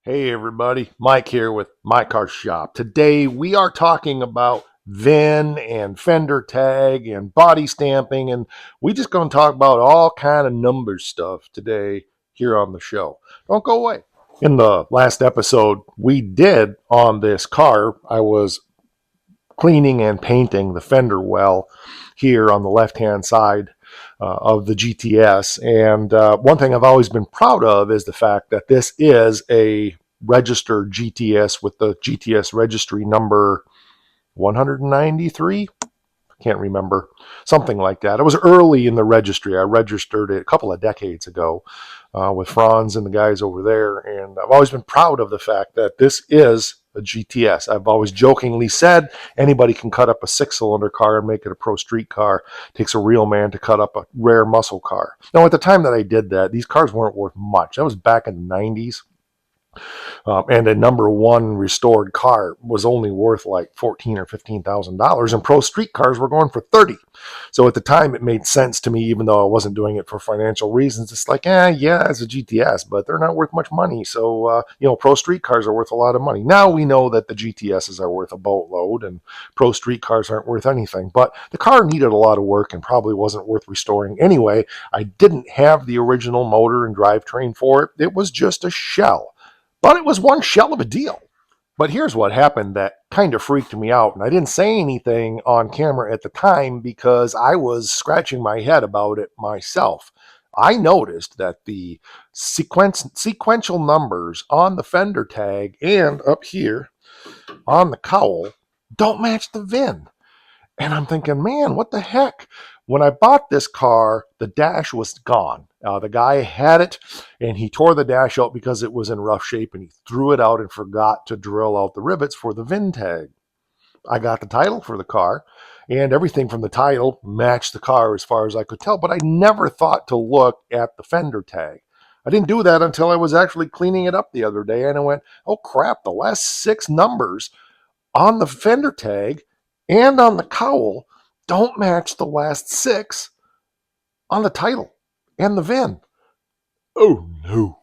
Hey everybody, Mike here with My Car Shop. Today we are talking about VIN and fender tag and body stamping, and we just going to talk about all kind of numbers stuff today here on the show. Don't go away. In the last episode we did on this car, I was cleaning and painting the fender well here on the left-hand side of the GTS. And one thing I've always been proud of is the fact that this is a registered GTS with the GTS registry number 193. Can't remember, something like that. It was early in the registry. I registered it a couple of decades ago with Franz and the guys over there, and I've always been proud of the fact that this is a GTS. I've always jokingly said anybody can cut up a six-cylinder car and make it a pro street car. It takes a real man to cut up a rare muscle car. Now, at the time that I did that, these cars weren't worth much. That was back in the 90s. And a number one restored car was only worth like $14,000 or $15,000, and pro street cars were going for 30. So at the time, it made sense to me, even though I wasn't doing it for financial reasons. It's like, yeah, it's a GTS, but they're not worth much money. So pro street cars are worth a lot of money. Now we know that the GTSs are worth a boatload, and pro street cars aren't worth anything. But the car needed a lot of work and probably wasn't worth restoring anyway. I didn't have the original motor and drivetrain for it. It was just a shell. But it was one shell of a deal. But here's what happened that kind of freaked me out. And I didn't say anything on camera at the time because I was scratching my head about it myself. I noticed that the sequential numbers on the fender tag and up here on the cowl don't match the VIN. And I'm thinking, man, what the heck? When I bought this car, the dash was gone. The guy had it, and he tore the dash out because it was in rough shape, and he threw it out and forgot to drill out the rivets for the VIN tag. I got the title for the car, and everything from the title matched the car as far as I could tell, but I never thought to look at the fender tag. I didn't do that until I was actually cleaning it up the other day, and I went, oh crap, the last six numbers on the fender tag and on the cowl don't match the last six on the title and the VIN. Oh no.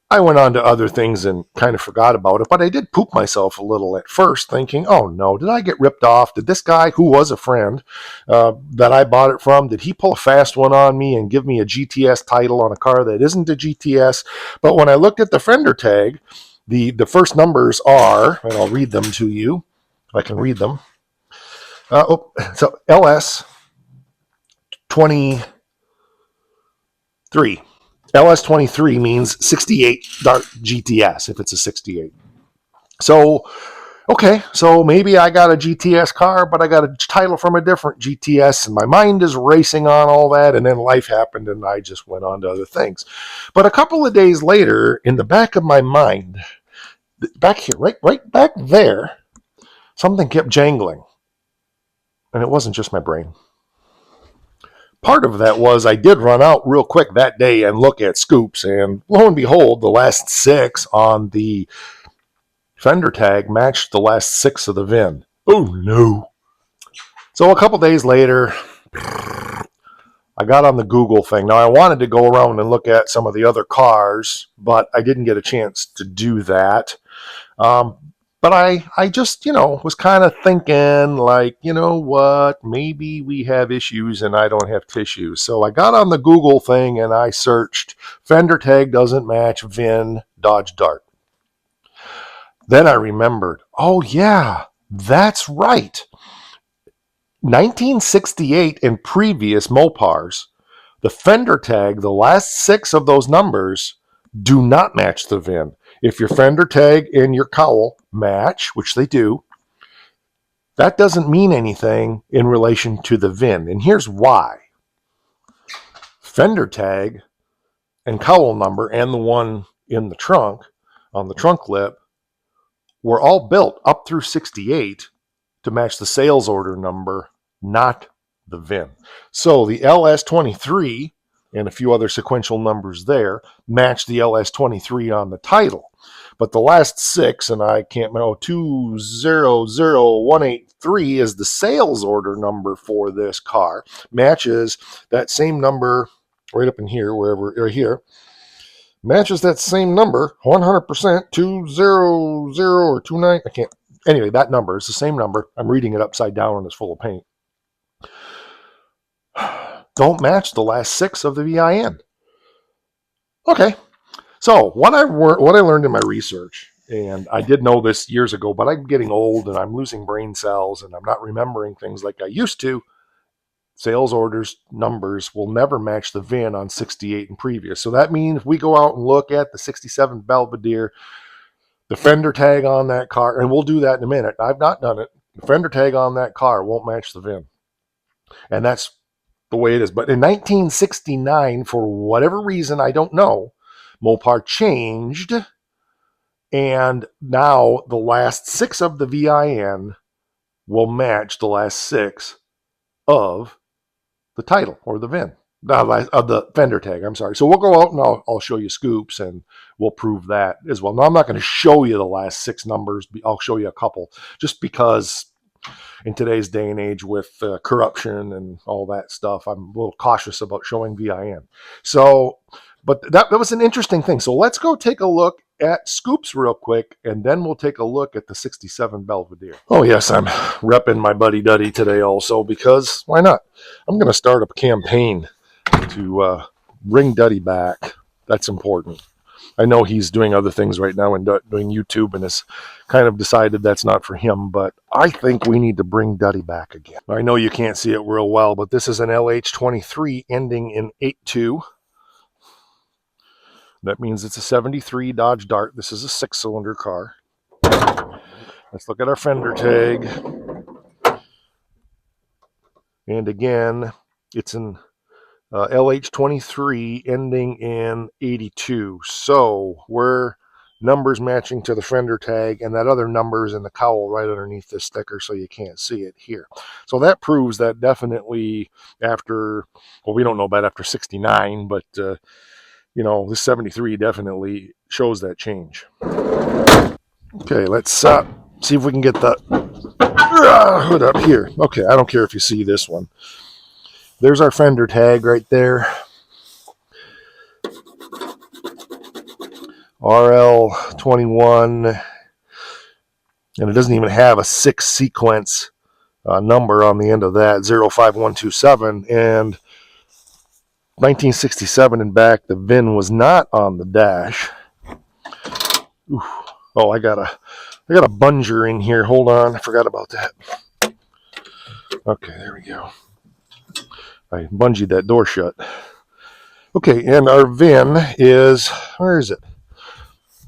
I went on to other things and kind of forgot about it, but I did poop myself a little at first thinking, oh no, did I get ripped off? Did this guy, who was a friend that I bought it from, did he pull a fast one on me and give me a GTS title on a car that isn't a GTS? But when I looked at the fender tag, the first numbers are, and I'll read them to you, if I can read them. So LS 23. LS 23 means 68 Dart GTS if it's a 68. So, okay, so maybe I got a GTS car, but I got a title from a different GTS, and my mind is racing on all that, and then life happened, and I just went on to other things. But a couple of days later, in the back of my mind, back here, right back there, something kept jangling. And it wasn't just my brain. Part of that was I did run out real quick that day and look at scoops, and lo and behold, the last six on the fender tag matched the last six of the VIN. Oh no. So a couple days later, I got on the Google thing. Now I wanted to go around and look at some of the other cars, but I didn't get a chance to do that. But I just, was kind of thinking like, you know what, maybe we have issues and I don't have tissues. So I got on the Google thing and I searched fender tag doesn't match VIN Dodge Dart. Then I remembered, oh yeah, that's right. 1968 and previous Mopars, the fender tag, the last six of those numbers do not match the VIN. If your fender tag and your cowl match, which they do, that doesn't mean anything in relation to the VIN. And here's why. Fender tag and cowl number and the one in the trunk, on the trunk lip, were all built up through 68 to match the sales order number, not the VIN. So the LS23 and a few other sequential numbers there match the LS23 on the title. But the last six, and I can't remember, 200183 is the sales order number for this car, matches that same number right up in here, wherever, right here, matches that same number 100%, 200 or 29. I can't. Anyway, that number is the same number. I'm reading it upside down and it's full of paint. Don't match the last 6 of the VIN. Okay. So what I learned in my research, and I did know this years ago, but I'm getting old and I'm losing brain cells and I'm not remembering things like I used to. Sales orders numbers will never match the VIN on 68 and previous. So that means if we go out and look at the 67 Belvedere, the fender tag on that car, and we'll do that in a minute. I've not done it. The fender tag on that car won't match the VIN. And that's the way it is. But in 1969, for whatever reason, I don't know, Mopar changed. And now the last 6 of the VIN will match the last 6 of the title or the VIN. Of the fender tag, I'm sorry. So we'll go out and I'll show you scoops and we'll prove that as well. Now, I'm not going to show you the last 6 numbers. I'll show you a couple just because in today's day and age with corruption and all that stuff, I'm a little cautious about showing VIN. So, but that was an interesting thing. So let's go take a look at scoops real quick, and then we'll take a look at the 67 Belvedere. Oh, yes, I'm repping my buddy Duddy today also because why not? I'm going to start a campaign to bring Duddy back. That's important. I know he's doing other things right now and doing YouTube and has kind of decided that's not for him, but I think we need to bring Duddy back again. I know you can't see it real well, but this is an LH23 ending in 82. That means it's a 73 Dodge Dart. This is a 6-cylinder car. Let's look at our fender tag. And again, it's an LH23 ending in 82. So we're numbers matching to the fender tag, and that other number is in the cowl right underneath this sticker, so you can't see it here. So that proves that definitely after, well, we don't know about after 69, but you know, this 73 definitely shows that change. Okay, let's see if we can get the hood up here. Okay, I don't care if you see this one. There's our fender tag right there. RL21, and it doesn't even have a 6 sequence number on the end of that, 05127, and 1967 and back, the VIN was not on the dash. Oof. Oh, I got a bunger in here. Hold on, I forgot about that. Okay, there we go. I bungeed that door shut. Okay, and our VIN is, where is it?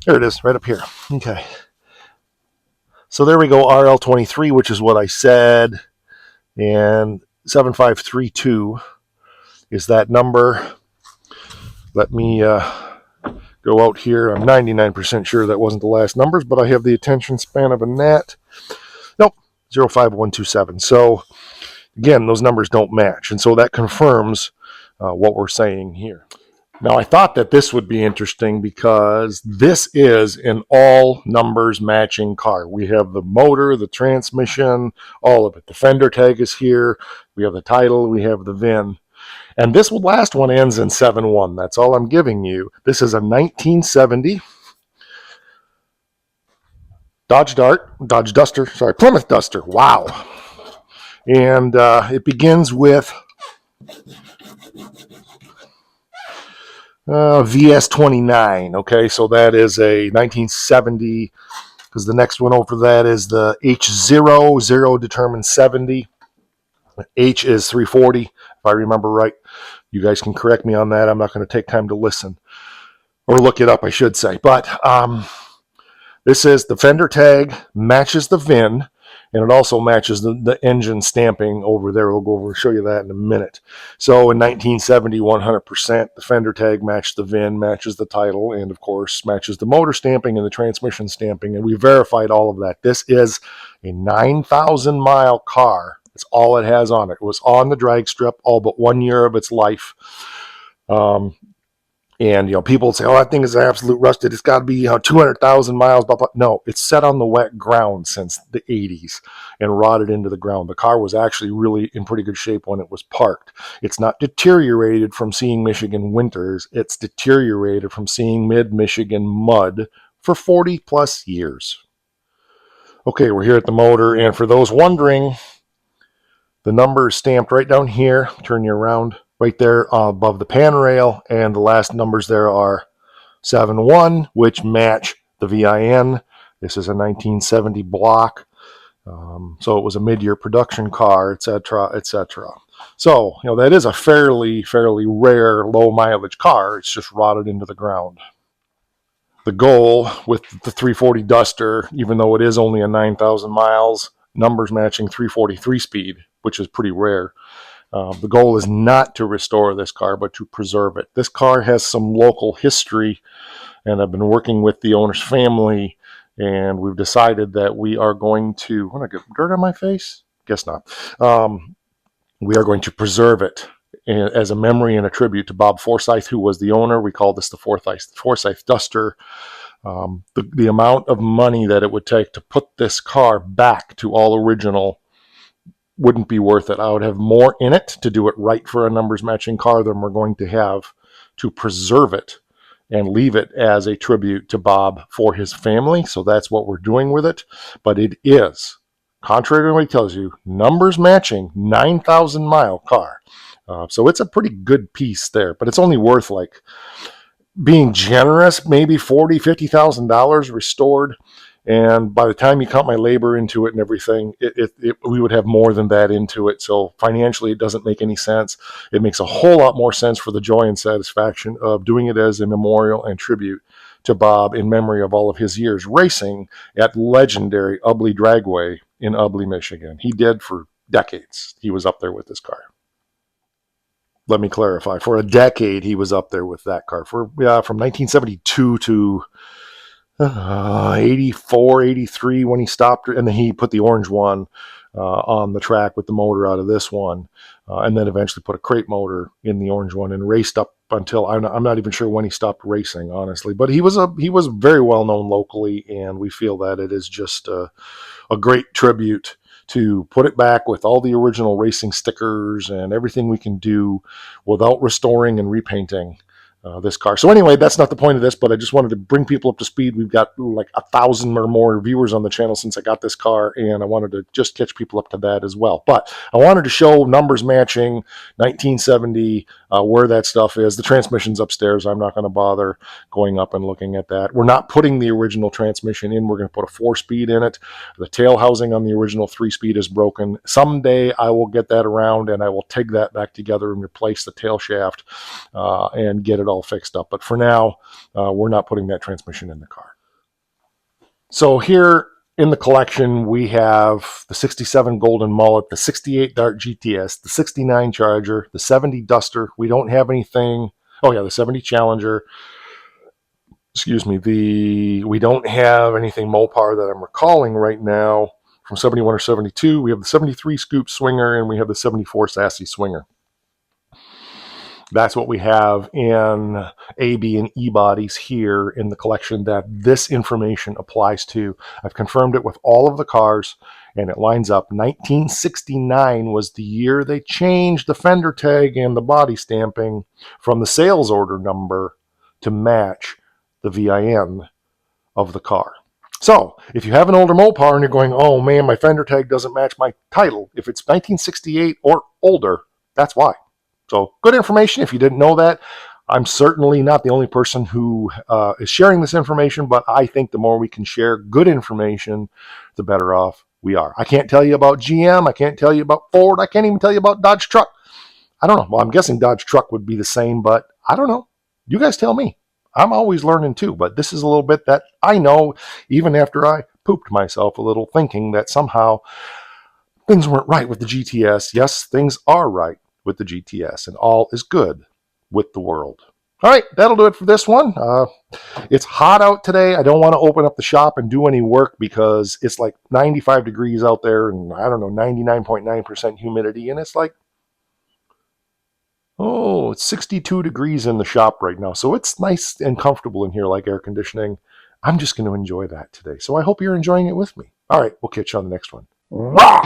There it is, right up here. Okay. So there we go, RL23, which is what I said, and 7532 is that number. Let me go out here. I'm 99% sure that wasn't the last numbers, but I have the attention span of a gnat. Nope, 05127. So again, those numbers don't match, and so that confirms what we're saying here. Now, I thought that this would be interesting because this is an all numbers matching car. We have the motor, the transmission, all of it. The fender tag is here. We have the title. We have the VIN. And this last one ends in 7-1. That's all I'm giving you. This is a 1970 Dodge Duster. Plymouth Duster. Wow. And it begins with VS29. Okay, so that is a 1970, because the next one over that is the H0. 0 determines 70. H is 340, if I remember right. You guys can correct me on that. I'm not going to take time to listen. Or look it up, I should say. But this is the fender tag, matches the VIN, and it also matches the engine stamping over there. We'll go over and show you that in a minute. So in 1970, 100%, the fender tag matched the VIN, matches the title, and of course matches the motor stamping and the transmission stamping, and we verified all of that. This is a 9,000-mile car. That's all it has on it. It was on the drag strip all but 1 year of its life. And people say, "Oh, that thing is absolute rusted. It's got to be 200,000 miles." Blah, blah. No, it's set on the wet ground since the 80s and rotted into the ground. The car was actually really in pretty good shape when it was parked. It's not deteriorated from seeing Michigan winters. It's deteriorated from seeing mid-Michigan mud for 40 plus years. Okay, we're here at the motor, and for those wondering, the number is stamped right down here. Turn you around right there above the pan rail, and the last numbers there are 7-1, which match the VIN. This is a 1970 block, so it was a mid-year production car, etc., etc. So that is a fairly rare low mileage car. It's just rotted into the ground. The goal with the 340 Duster, even though it is only a 9,000 miles, numbers matching 343 speed, which is pretty rare. The goal is not to restore this car, but to preserve it. This car has some local history, and I've been working with the owner's family, and we've decided that we are going to. Want to get dirt on my face? Guess not. We are going to preserve it as a memory and a tribute to Bob Forsyth, who was the owner. We call this the Forsyth Duster. The amount of money that it would take to put this car back to all original wouldn't be worth it. I would have more in it to do it right for a numbers matching car than we're going to have to preserve it and leave it as a tribute to Bob for his family. So that's what we're doing with it. But it is, contrary to what he tells you, numbers matching 9,000 mile car. So it's a pretty good piece there, but it's only worth, like, being generous, maybe $40,000-$50,000 restored. And by the time you count my labor into it and everything, we would have more than that into it. So financially, it doesn't make any sense. It makes a whole lot more sense for the joy and satisfaction of doing it as a memorial and tribute to Bob in memory of all of his years racing at legendary Ubley Dragway in Ubley, Michigan. He did for decades. He was up there with this car. Let me clarify. For a decade, he was up there with that car. From 1972 to 84, 83 when he stopped, and then he put the orange one on the track with the motor out of this one, and then eventually put a crate motor in the orange one and raced up until I'm not even sure when he stopped racing, honestly. But he was very well known locally, and we feel that it is just a great tribute to put it back with all the original racing stickers and everything we can do without restoring and repainting this car. So anyway, that's not the point of this, but I just wanted to bring people up to speed. We've got like 1,000 or more viewers on the channel since I got this car, and I wanted to just catch people up to that as well. But I wanted to show numbers matching 1970, where that stuff is. The transmission's upstairs. I'm not going to bother going up and looking at that. We're not putting the original transmission in. We're going to put a 4-speed in it. The tail housing on the original 3-speed is broken. Someday I will get that around, and I will take that back together and replace the tail shaft and get it all fixed up. But for now, we're not putting that transmission in the car. So here in the collection, we have the 67 Golden Mullet, the 68 Dart GTS, the 69 Charger, the 70 Duster. We don't have anything. Oh yeah, the 70 Challenger. Excuse me. We don't have anything Mopar that I'm recalling right now from 71 or 72. We have the 73 Scoop Swinger, and we have the 74 Sassy Swinger. That's what we have in A, B, and E bodies here in the collection that this information applies to. I've confirmed it with all of the cars, and it lines up. 1969 was the year they changed the fender tag and the body stamping from the sales order number to match the VIN of the car. So if you have an older Mopar and you're going, oh man, my fender tag doesn't match my title, if it's 1968 or older, that's why. So good information if you didn't know that. I'm certainly not the only person who is sharing this information, but I think the more we can share good information, the better off we are. I can't tell you about GM. I can't tell you about Ford. I can't even tell you about Dodge Truck. I don't know. Well, I'm guessing Dodge Truck would be the same, but I don't know. You guys tell me. I'm always learning too, but this is a little bit that I know even after I pooped myself a little thinking that somehow things weren't right with the GTS. Yes, things are right with the GTS, and all is good with the world. All right, that'll do it for this one. It's hot out today. I don't want to open up the shop and do any work because it's like 95 degrees out there and I don't know, 99.9% humidity, and it's like Oh, it's 62 degrees in the shop right now, so it's nice and comfortable in here like air conditioning. I'm just going to enjoy that today. So I hope you're enjoying it with me. All right, we'll catch you on the next one. Rock!